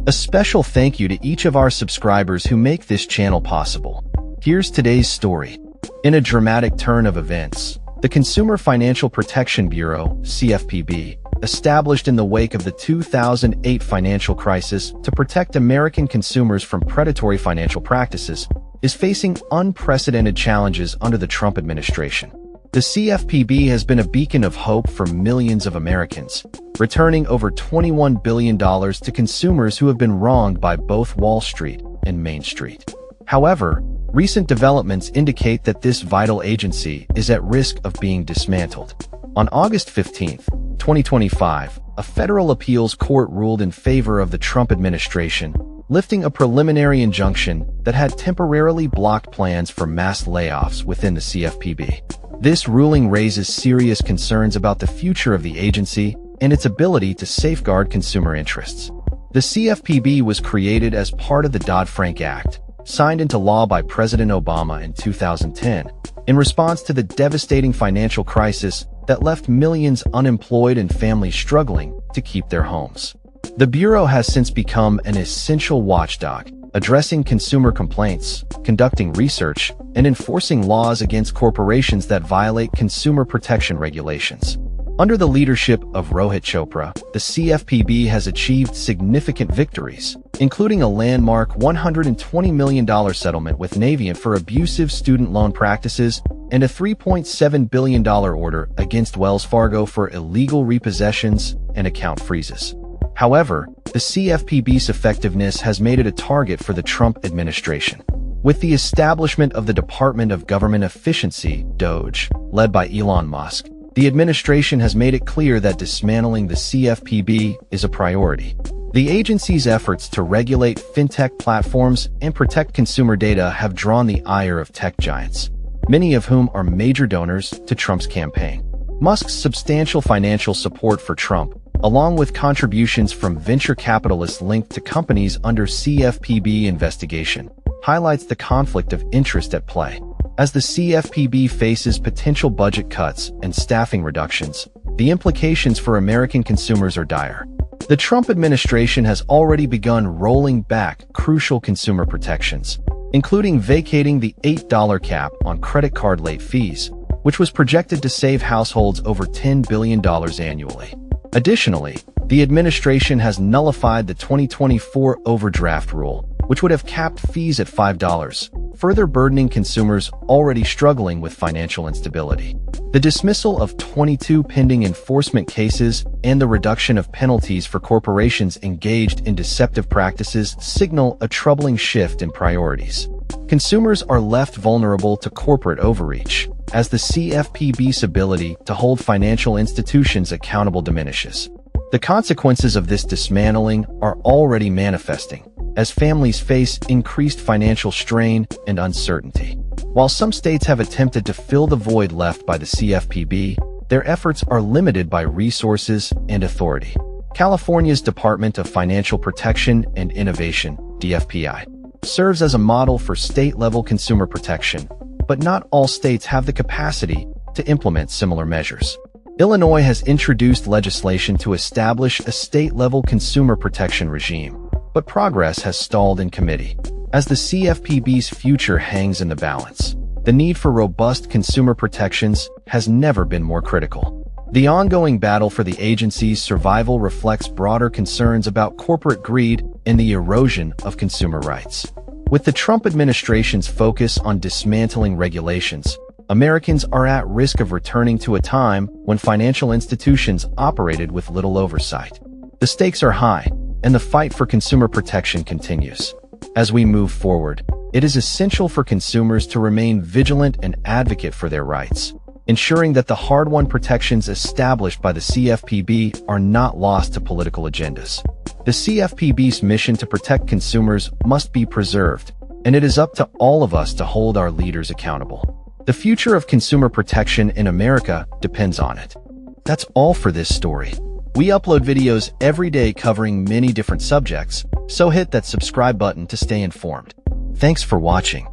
A special thank you to each of our subscribers who make this channel possible. Here's today's story. In a dramatic turn of events, the Consumer Financial Protection Bureau, CFPB, established in the wake of the 2008 financial crisis to protect American consumers from predatory financial practices, is facing unprecedented challenges under the Trump administration. The CFPB has been a beacon of hope for millions of Americans, returning over $21 billion to consumers who have been wronged by both Wall Street and Main Street. However, recent developments indicate that this vital agency is at risk of being dismantled. On August 15, 2025, a federal appeals court ruled in favor of the Trump administration, lifting a preliminary injunction that had temporarily blocked plans for mass layoffs within the CFPB. This ruling raises serious concerns about the future of the agency and its ability to safeguard consumer interests. The CFPB was created as part of the Dodd-Frank Act, signed into law by President Obama in 2010, in response to the devastating financial crisis that left millions unemployed and families struggling to keep their homes. The Bureau has since become an essential watchdog, addressing consumer complaints, conducting research, and enforcing laws against corporations that violate consumer protection regulations. Under the leadership of Rohit Chopra, the CFPB has achieved significant victories, including a landmark $120 million settlement with Navient for abusive student loan practices and a $3.7 billion order against Wells Fargo for illegal repossessions and account freezes. However, the CFPB's effectiveness has made it a target for the Trump administration. With the establishment of the Department of Government Efficiency, DOGE, led by Elon Musk, the administration has made it clear that dismantling the CFPB is a priority. The agency's efforts to regulate fintech platforms and protect consumer data have drawn the ire of tech giants, many of whom are major donors to Trump's campaign. Musk's substantial financial support for Trump, along with contributions from venture capitalists linked to companies under CFPB investigation, highlights the conflict of interest at play. As the CFPB faces potential budget cuts and staffing reductions, the implications for American consumers are dire. The Trump administration has already begun rolling back crucial consumer protections, including vacating the $8 cap on credit card late fees, which was projected to save households over $10 billion annually. Additionally, the administration has nullified the 2024 overdraft rule, which would have capped fees at $5, further burdening consumers already struggling with financial instability. The dismissal of 22 pending enforcement cases and the reduction of penalties for corporations engaged in deceptive practices signal a troubling shift in priorities. Consumers are left vulnerable to corporate overreach, as the CFPB's ability to hold financial institutions accountable diminishes. The consequences of this dismantling are already manifesting, as families face increased financial strain and uncertainty. While some states have attempted to fill the void left by the CFPB, their efforts are limited by resources and authority. California's Department of Financial Protection and Innovation, DFPI, serves as a model for state-level consumer protection, but not all states have the capacity to implement similar measures. Illinois has introduced legislation to establish a state-level consumer protection regime, but progress has stalled in committee. As the CFPB's future hangs in the balance, the need for robust consumer protections has never been more critical. The ongoing battle for the agency's survival reflects broader concerns about corporate greed and the erosion of consumer rights. With the Trump administration's focus on dismantling regulations, Americans are at risk of returning to a time when financial institutions operated with little oversight. The stakes are high, and the fight for consumer protection continues. As we move forward, it is essential for consumers to remain vigilant and advocate for their rights, ensuring that the hard-won protections established by the CFPB are not lost to political agendas. The CFPB's mission to protect consumers must be preserved, and it is up to all of us to hold our leaders accountable. The future of consumer protection in America depends on it. That's all for this story. We upload videos every day covering many different subjects, so hit that subscribe button to stay informed. Thanks for watching.